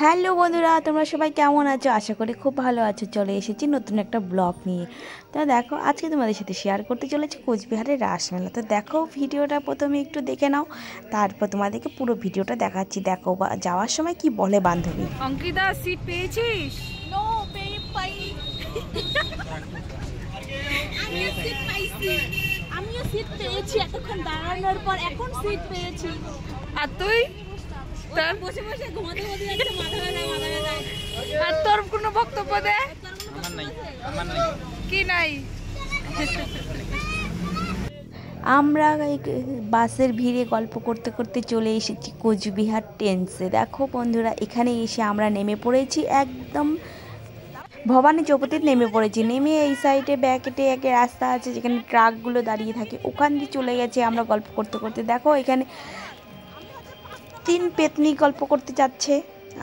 Hello বন্ধুরা, তোমরা সবাই কেমন আছো? আশা করি খুব ভালো আছো। চলে এসেছি নতুন একটা ব্লগ নিয়ে। তো দেখো, আজকে তোমাদের সাথে শেয়ার করতে চলেছি কোচবিহারের রাসমেলা। তো দেখো, ভিডিওটা প্রথমে একটু দেখে নাও, তারপর তোমাদেরকে পুরো ভিডিওটা দেখাচ্ছি। দেখো যাওয়ার সময় কি বলে বান্ধবী। অঙ্কিতা, সিট পেয়েছিস? নো, পাইনি। আমিও সিট পেয়েছি এতক্ষণ দাঁড়ানোর পর, এখন সিট পেয়েছি। আর তুই? বসে বসে ঘুমাতে যাচ্ছে, মাথা ব্যথা। আর তোর কোনো বক্তব্য দে। আমার নাই কি নাই? আমরা বাসের ভিড়ে গল্প করতে করতে চলে এসেছি কোচবিহার টেন্সে। দেখো বন্ধুরা, এখানে এসে আমরা নেমে পড়েছি একদম ভবানী চৌপতিতে নেমে পড়েছি। নেমে এই সাইডে ব্যাকেটে একটা রাস্তা আছে যেখানে ট্রাকগুলো দাঁড়িয়ে থাকে, ওখান দিয়ে চলে গেছে আমরা গল্প করতে করতে। দেখো এখানে 3 পেতনি গল্প করতে যাচ্ছে,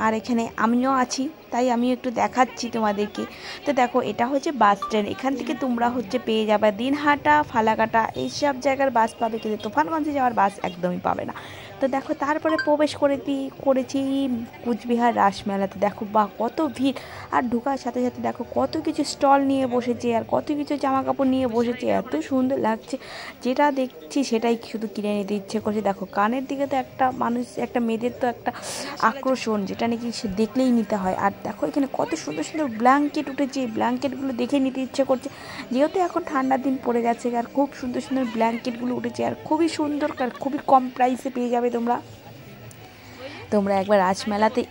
আর এখানে আমিও আছি, তাই আমি একটু দেখাচ্ছি তোমাদেরকে। তো দেখো, এটা হচ্ছে বাস স্ট্যান্ড। এখান থেকে তোমরা পেয়ে যাবে দিনহাটা, ফালাকাটা, এইসব জায়গার বাস পাবে, কিন্তু তুফানগঞ্জে যাওয়ার বাস একদমই পাবে না। তো দেখো, তারপরে প্রবেশ করেছি কোচবিহার রাসমেলাতে। দেখো বা কত ভিড়, আর ঢোকার সাথে সাথে দেখো কত কিছু স্টল নিয়ে বসেছে, আর কত কিছু জামা কাপড় নিয়ে বসেছে। এত সুন্দর লাগছে, যেটা দেখছি সেটাই শুধু কিনে নিতে ইচ্ছে করছে। দেখো কানের দিকে তো একটা মেয়েদের তো একটা আকর্ষণ, যেটা নাকি সে দেখলেই নিতে হয়। আর দেখো এখানে কত সুন্দর সুন্দর ব্ল্যাঙ্কেট উঠেছে, ব্ল্যাঙ্কেটগুলো দেখে নিতে ইচ্ছে করছে, যেহেতু এখন ঠান্ডার দিন পড়ে গেছে। আর খুব সুন্দর সুন্দর ব্ল্যাঙ্কেটগুলো উঠেছে, আর খুবই সুন্দর, আর খুবই কম প্রাইসে পেয়ে যাবে তোমরা একবার রাসমেলাতে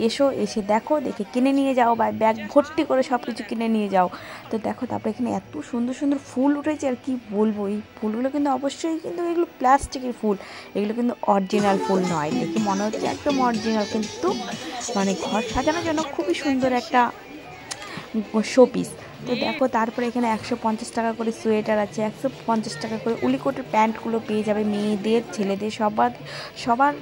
এসে দেখো, দেখে কিনে নিয়ে যাও, বা ব্যাগ ভর্তি করে সব কিছু কিনে নিয়ে যাও। তো দেখো, তারপরে এখানে এত সুন্দর সুন্দর ফুল উঠেছে, আর কি বলবো। এই ফুলগুলো কিন্তু অবশ্যই কিন্তু এগুলো প্লাস্টিকের ফুল, এগুলো কিন্তু অরিজিনাল ফুল নয়। দেখে মনে হচ্ছে একদম অরিজিনাল, কিন্তু মানে ঘর সাজানোর জন্য খুবই সুন্দর একটা শোপিস। তো দেখো, তারপরে এখানে 150 টাকা করে সোয়েটার আছে, 150 টাকা করে উলিকোটের প্যান্টগুলো পেয়ে যাবে, মেয়েদের ছেলেদের সবার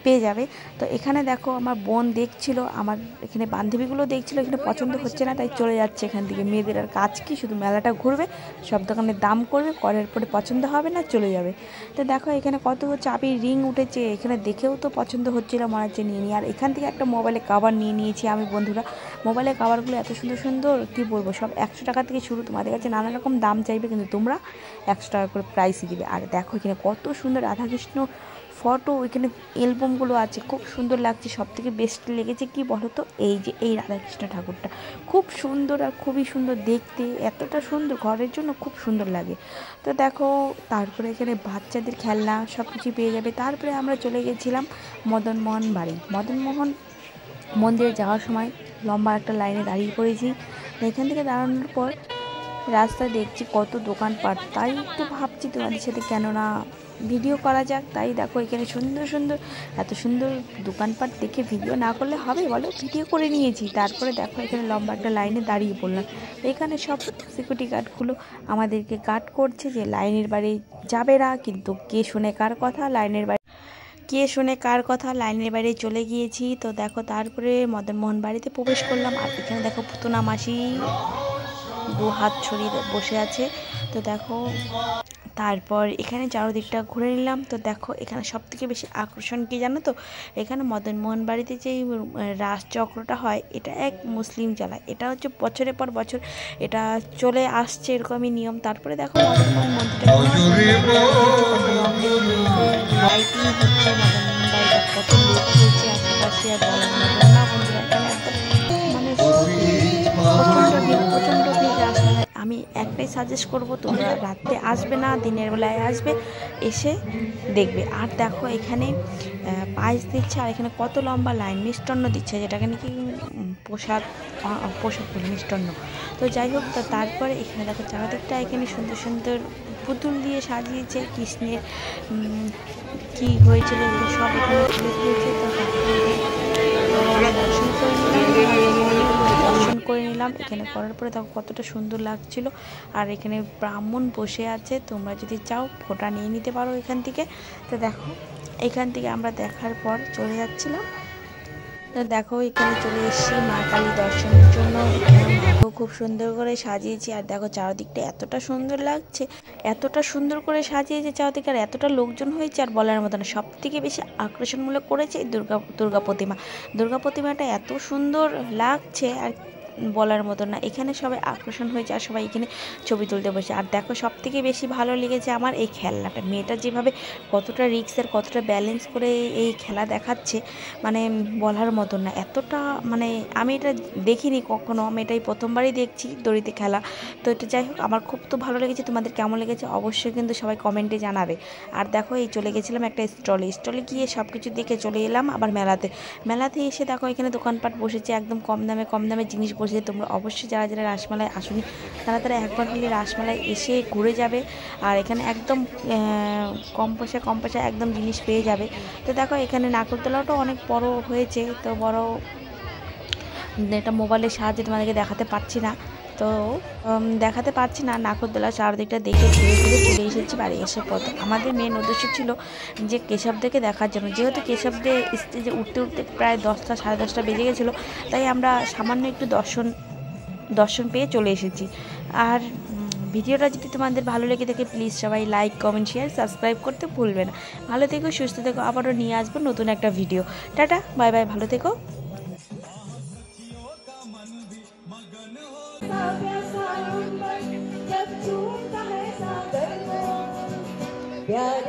পেয়ে যাবে। তো এখানে দেখো, আমার বোন দেখছিল, আমার এখানে বান্ধবীগুলো দেখছিল, এখানে পছন্দ হচ্ছে না, তাই চলে যাচ্ছে এখান থেকে। মেয়েদের আর কাজ কি, শুধু মেলাটা ঘুরবে, সব দোকানের দাম করবে, করার পরে পছন্দ হবে না, চলে যাবে। তো দেখো এখানে কত চাবির রিং উঠেছে, এখানে দেখেও তো পছন্দ হচ্ছিল, মনে হচ্ছে নিয়ে নিই। আর এখান থেকে একটা মোবাইলের কভার নিয়ে নিয়েছি আমি। বন্ধুরা, মোবাইলের কভারগুলো এত সুন্দর সুন্দর, কি বলবো, সব 100 টাকা থেকে শুরু। তোমাদের কাছে নানা রকম দাম চাইবে, কিন্তু তোমরা 100 টাকা করে প্রাইসই দিবে। আর দেখো এখানে কত সুন্দর রাধাকৃষ্ণ ফটো, এখানে অ্যালবামগুলো আছে, খুব সুন্দর লাগছে। সব থেকে বেস্ট লেগেছে কি বলো তো, এই রাধাকৃষ্ণ ঠাকুরটা খুব সুন্দর, আর খুবই সুন্দর দেখতে, এতটা সুন্দর, ঘরের জন্য খুব সুন্দর লাগে। তো দেখো, তারপরে এখানে বাচ্চাদের খেলনা সব কিছু পেয়ে যাবে। তারপরে আমরা চলে গেছিলাম মদনমোহন বাড়ি। মদনমোহন মন্দিরে যাওয়ার সময় লম্বা একটা লাইনে দাঁড়িয়ে পড়েছি। এখান থেকে দাঁড়ানোর পর রাস্তায় দেখছি কত দোকানপাট, তাই একটু ভাবছি তোমাদের সাথে কেননা ভিডিও করা যাক। তাই দেখো, এখানে সুন্দর সুন্দর, এত সুন্দর দোকানপাট দেখে ভিডিও না করলে হবে বলো, ভিডিও করে নিয়েছি। তারপরে দেখো, এখানে লম্বা একটা লাইনে দাঁড়িয়ে পড়লাম। এখানে সব সিকিউরিটি গার্ডগুলো আমাদেরকে গার্ড করছে যে লাইনের বাড়ি যাবে না, কিন্তু কে শুনে কার কথা, লাইনের বাইরে চলে গিয়েছি। তো দেখো, তারপরে মদনমোহন বাড়িতে প্রবেশ করলাম। আর এখানে দেখো, পুতনা মাসি 2 হাত ছড়িয়ে বসে আছে। তো দেখো, তারপর এখানে চারদিকটা ঘুরে নিলাম। তো দেখো, এখানে সব থেকে বেশি আকর্ষণ কি জানো তো, এখানে মদনমোহন বাড়িতে যে রাসচক্রটা হয়, এটা এক মুসলিম চালায়, এটা হচ্ছে বছরের পর বছর এটা চলে আসছে, এরকমই নিয়ম। তারপরে দেখো, মদনমোহন মন্দিরটা লাইটিং হচ্ছে, মদনমোহন বাড়িটা কত লোক হয়েছে আশেপাশে, আর বলার মতো না বন্ধুরা, এখানে প্রচণ্ড ভিড় রাসমেলায়। আমি একটাই সাজেস্ট করব, তোমরা রাত্রে আসবে না, দিনের বেলায় আসবে, এসে দেখবে। আর দেখো, এখানে পায়েস দিচ্ছে, আর এখানে কত লম্বা লাইন, মিষ্টান্ন দিচ্ছে, যেটাকে নাকি প্রসাদ বলে মিষ্টান্ন। তো যাই হোক, তো তারপরে এখানে দেখো চারদিকটা এখানে সুন্দর সুন্দর পুতুল দিয়ে সাজিয়েছে, কৃষ্ণের কি হয়েছিল এগুলো সব এখানে তুলে দিয়েছে। তো দর্শন করে নিলাম। এখানে করার পরে দেখো কতটা সুন্দর লাগছিল। আর এখানে ব্রাহ্মণ বসে আছে, তোমরা যদি চাও ফোঁটা নিয়ে নিতে পারো এখান থেকে। তো দেখো, এখান থেকে আমরা দেখার পর চলে যাচ্ছিলাম তো দেখো এখানে চলে এসেছি মা কালী দর্শনের জন্য। এখানে মাকেও খুব সুন্দর করে সাজিয়েছি, আর দেখো চারদিকটা এতটা সুন্দর লাগছে, এতটা সুন্দর করে সাজিয়েছে চারদিকে, আর এতটা লোকজন হয়েছে আর বলার মতো না। সব থেকে বেশি আকর্ষণমূলক করেছে এই দুর্গা প্রতিমাটা এত সুন্দর লাগছে আর বলার মতো না। এখানে সবাই আকর্ষণ হয়েছে আর সবাই এখানে ছবি তুলতে বসে। আর দেখো সব থেকে বেশি ভালো লেগেছে আমার এই খেলনাটা। মেয়েটা যেভাবে কতটা রিক্সের কতটা ব্যালেন্স করে এই খেলা দেখাচ্ছে, মানে বলার মতো না। এতটা মানে আমি এটা দেখিনি কখনো, আমি এটাই প্রথমবারই দেখছি দড়িতে খেলা। তো এটা যাই হোক, আমার খুব তো ভালো লেগেছে। তোমাদের কেমন লেগেছে অবশ্যই কিন্তু সবাই কমেন্টে জানাবে। আর দেখো এই চলে গেছিলাম একটা স্টলে গিয়ে সব কিছু দেখে চলে এলাম আবার মেলাতে এসে দেখো এখানে দোকানপাট বসেছে, একদম কম দামে জিনিস বসেছে। তোমরা অবশ্যই যারা যারা রাসমেলায় আসুনি তারা একবার হলে রাসমেলায় এসে ঘুরে যাবে। আর এখানে একদম কম পয়সা একদম জিনিস পেয়ে যাবে। তো দেখো এখানে নাগরদোলাটাও অনেক বড় হয়েছে, তো বড় এটা মোবাইলের সাহায্যে তোমাদেরকে দেখাতে পারছি না নাগরদোলা। চারদিকটা দেখে ঘুরে ঘুরে চলে এসেছি বাড়ি এসে পথ। আমাদের মেন উদ্দেশ্য ছিল যে কেশবদেরকে দেখার জন্য, যেহেতু কেশবদের স্টেজে উঠতে প্রায় 10টা সাড়ে 10টা বেজে গেছিলো, তাই আমরা সামান্য একটু দর্শন পেয়ে চলে এসেছি। আর ভিডিওটা যদি তোমাদের ভালো লেগে থাকে প্লিজ সবাই লাইক কমেন্ট শেয়ার সাবস্ক্রাইব করতে ভুলবে না। ভালো থেকো, সুস্থ থেকো, আবারও নিয়ে আসবো নতুন একটা ভিডিও। টাটা, বাই বাই, ভালো থেকো। प्यार